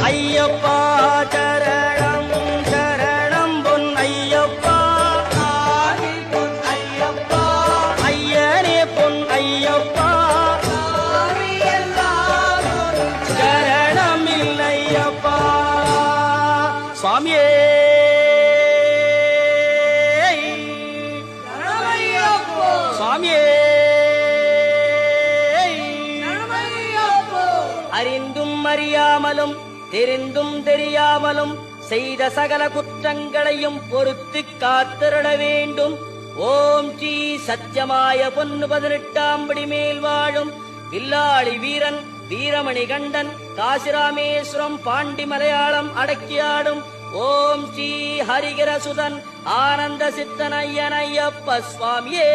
ஐயப்பா சரணம் சரணம் பொன் ஐயப்பா பொன் ஐயப்பா ஐயனே பொன் ஐயப்பா சரணம் இல்லையப்பா சுவாமியே சுவாமியே அறிந்தும் அறியாமலும் தெரிந்தும் தெரியாமலும் செய்த சகல குற்றங்களையும் பொறுத்து காத்திருட வேண்டும். ஓம் ஸ்ரீ சத்தியமாய பொன்னு 18ஆம் படி மேல் வாழும் வில்லாளி வீரன் வீரமணி கண்டன் காசிராமேஸ்வரம் பாண்டி மலையாளம் அடக்கியாடும் ஓம் ஸ்ரீ ஹரிகரசுதன் ஆனந்த சித்தனையனையப்ப சுவாமியே.